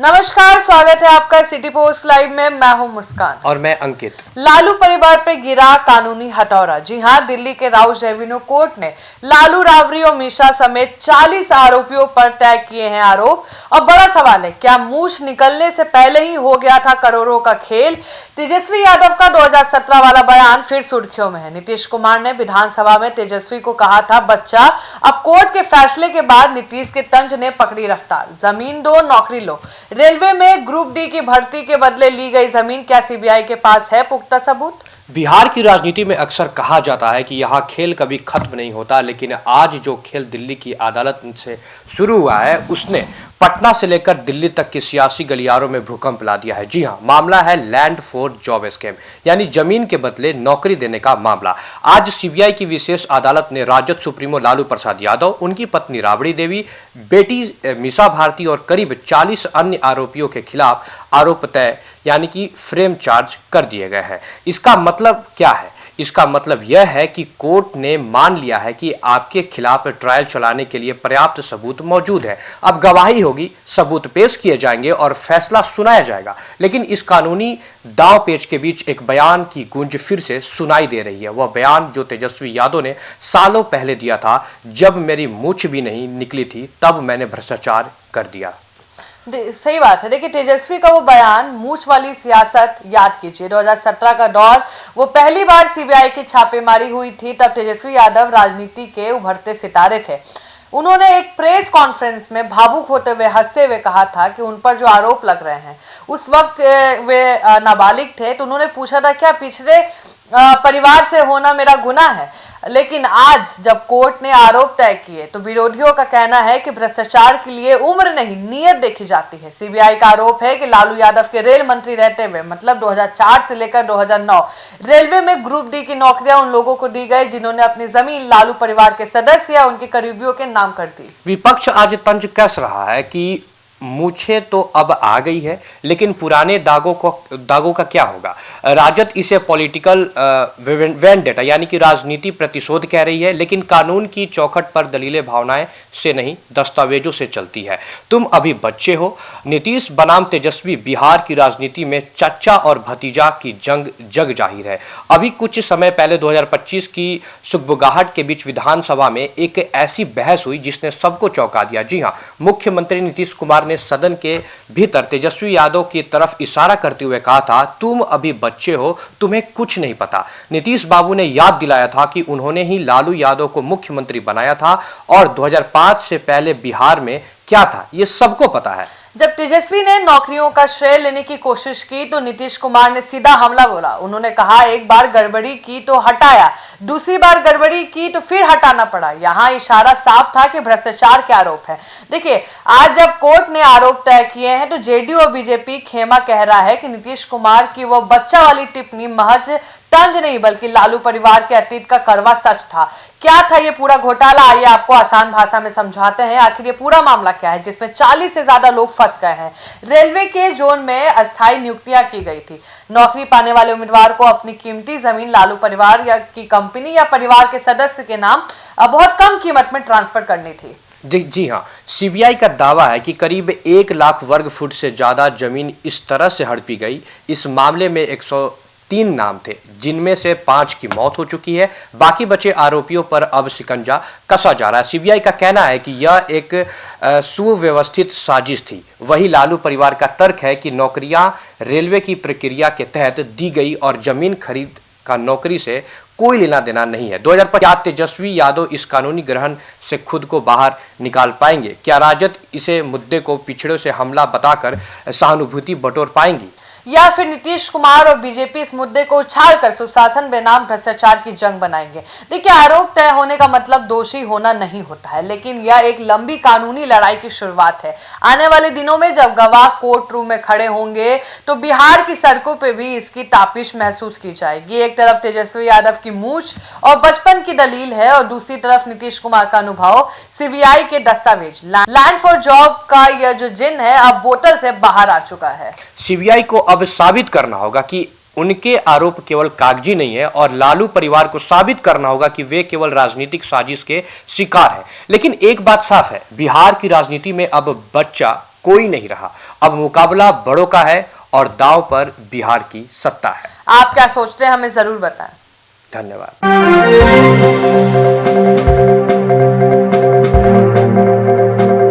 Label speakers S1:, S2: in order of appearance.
S1: नमस्कार, स्वागत है आपका सिटी पोस्ट लाइव में। मैं हूं मुस्कान
S2: और मैं अंकित।
S1: लालू परिवार पे गिरा कानूनी हथौड़ा। जी हां, दिल्ली के राउज रेवेन्यू कोर्ट ने लालू, राबड़ी और मीशा समेत 40 आरोपियों पर तय किए हैं आरोप। अब बड़ा सवाल है, क्या मूछ निकलने से पहले ही हो गया था करोड़ों का खेल? तेजस्वी यादव का 2017 वाला बयान फिर सुर्खियों में है। नीतीश कुमार ने विधानसभा में तेजस्वी को कहा था बच्चा। अब कोर्ट के फैसले के बाद नीतीश के तंज ने पकड़ी रफ्तार। जमीन दो, नौकरी लो। रेलवे में ग्रुप डी की भर्ती के बदले ली गई जमीन, क्या सीबीआई के पास है पुख्ता सबूत?
S2: बिहार की राजनीति में अक्सर कहा जाता है कि यहाँ खेल कभी खत्म नहीं होता, लेकिन आज जो खेल दिल्ली की अदालत से शुरू हुआ है उसने पटना से लेकर दिल्ली तक के सियासी गलियारों में भूकंप ला दिया है। जी हाँ, मामला है लैंड फॉर जॉब स्कैम, यानी जमीन के बदले नौकरी देने का मामला। आज सीबीआई की विशेष अदालत ने राजद सुप्रीमो लालू प्रसाद यादव, उनकी पत्नी राबड़ी देवी, बेटी मीसा भारती और करीब 40 अन्य आरोपियों के खिलाफ आरोप तय यानी कि फ्रेम चार्ज कर दिए गए हैं। इसका मतलब क्या है? इसका मतलब यह है कि कोर्ट ने मान लिया है कि आपके खिलाफ ट्रायल चलाने के लिए पर्याप्त सबूत मौजूद है। अब गवाही होगी, सबूत पेश किए जाएंगे और फैसला सुनाया जाएगा। लेकिन इस कानूनी दांव पेच के बीच एक बयान की गूंज फिर से सुनाई दे रही है। वह बयान जो तेजस्वी यादव ने सालों पहले दिया था, जब मेरी मूछ भी नहीं निकली थी तब मैंने भ्रष्टाचार कर दिया।
S1: सही बात है। देखिए, तेजस्वी का वो बयान, मूछ वाली सियासत याद कीजिए। 2017 का दौर, वो पहली बार सीबीआई की छापेमारी हुई थी। तब तेजस्वी यादव राजनीति के उभरते सितारे थे। उन्होंने एक प्रेस कॉन्फ्रेंस में भावुक होते हुए, हंसते हुए कहा था कि उन पर जो आरोप लग रहे हैं, उस वक्त वे नाबालिग थे। तो उन्होंने पूछा था क्या पिछड़े परिवार से होना मेरा गुनाह है? लेकिन आज जब कोर्ट ने आरोप तय किए तो विरोधियों का कहना है कि भ्रष्टाचार के लिए उम्र नहीं, नीयत देखी जाती है। सीबीआई का आरोप है कि लालू यादव के रेल मंत्री रहते हुए, मतलब 2004 से लेकर 2009, रेलवे में ग्रुप डी की नौकरियां उन लोगों को दी गई जिन्होंने अपनी जमीन लालू परिवार के सदस्य या उनके करीबियों के नाम कर दी।
S2: विपक्ष आज तंज कस रहा है कि मूछे तो अब आ गई है, लेकिन पुराने दागों का क्या होगा? राजद इसे पॉलिटिकल वेंडेटा यानी कि राजनीति प्रतिशोध कह रही है, लेकिन कानून की चौखट पर दलीलें भावनाएं से नहीं, दस्तावेजों से चलती है। तुम अभी बच्चे हो। नीतीश बनाम तेजस्वी, बिहार की राजनीति में चाचा और भतीजा की जग जाहिर है। अभी कुछ समय पहले 2025 की सुगबुगाहट के बीच विधानसभा में एक ऐसी बहस हुई जिसने सबको चौंका दिया। जी हाँ, मुख्यमंत्री नीतीश कुमार ने सदन के भीतर तेजस्वी यादव की तरफ इशारा करते हुए कहा था, तुम अभी बच्चे हो, तुम्हें कुछ नहीं पता। नीतीश बाबू ने याद दिलाया था कि उन्होंने ही लालू यादव को मुख्यमंत्री बनाया था और 2005 से पहले बिहार में क्या था ये सबको पता है।
S1: जब तेजस्वी ने नौकरियों का श्रेय लेने की कोशिश की तो नीतीश कुमार ने सीधा हमला बोला। उन्होंने कहा, एक बार गड़बड़ी की तो हटाया, दूसरी बार गड़बड़ी की तो फिर हटाना पड़ा। यहाँ इशारा साफ था कि भ्रष्टाचार के आरोप है। देखिए, आज जब कोर्ट ने आरोप तय किए हैं तो जेडीयू और बीजेपी खेमा कह रहा है कि नीतीश कुमार की वो बच्चा वाली टिप्पणी महज तंज नहीं बल्कि लालू परिवार के अतीत का कड़वा सच था। क्या था ये पूरा घोटाला? आइए आपको आसान भाषा में समझाते हैं। आखिर ये पूरा मामला क्या है जिसमें 40 से ज्यादा लोग फंस गए हैं। रेलवे के जोन में अस्थायी नियुक्तियां की गई थी। नौकरी पाने वाले उम्मीदवार को अपनी कीमती जमीन लालू परिवार या की कंपनी या परिवार के सदस्य के नाम बहुत कम कीमत में ट्रांसफर करनी थी।
S2: जी हाँ, सीबीआई का दावा है कि करीब 1 लाख वर्ग फुट से ज्यादा जमीन इस तरह से हड़पी गई। इस मामले में 103 नाम थे, जिनमें से 5 की मौत हो चुकी है। बाकी बचे आरोपियों पर अब शिकंजा कसा जा रहा है। सीबीआई का कहना है कि यह एक सुव्यवस्थित साजिश थी। वही लालू परिवार का तर्क है कि नौकरियां रेलवे की प्रक्रिया के तहत दी गई और जमीन खरीद का नौकरी से कोई लेना देना नहीं है। 2050 तेजस्वी यादव इस कानूनी ग्रहण से खुद को बाहर निकाल पाएंगे? क्या राजद इसे मुद्दे को पिछड़ों से हमला बताकर सहानुभूति बटोर पाएंगी,
S1: या फिर नीतीश कुमार और बीजेपी इस मुद्दे को उछालकर सुशासन बनाम भ्रष्टाचार की जंग बनाएंगे? देखिए, आरोप तय होने का मतलब दोषी होना नहीं होता है, लेकिन यह एक लंबी कानूनी लड़ाई की शुरुआत है। आने वाले दिनों में जब गवाह कोर्ट रूम में खड़े होंगे तो बिहार की सड़कों पे भी इसकी तापिश महसूस की जाएगी। एक तरफ तेजस्वी यादव की मूछ और बचपन की दलील है और दूसरी तरफ नीतीश कुमार का अनुभव, सीबीआई के दस्तावेज। लैंड फॉर जॉब का यह जो जिन है अब बोतल से बाहर आ चुका है।
S2: सीबीआई को अब साबित करना होगा कि उनके आरोप केवल कागजी नहीं है और लालू परिवार को साबित करना होगा कि वे केवल राजनीतिक साजिश के शिकार हैं। लेकिन एक बात साफ है, बिहार की राजनीति में अब बच्चा कोई नहीं रहा। अब मुकाबला बड़ों का है और दांव पर बिहार की सत्ता है।
S1: आप क्या सोचते हैं, हमें जरूर बताएं।
S2: धन्यवाद।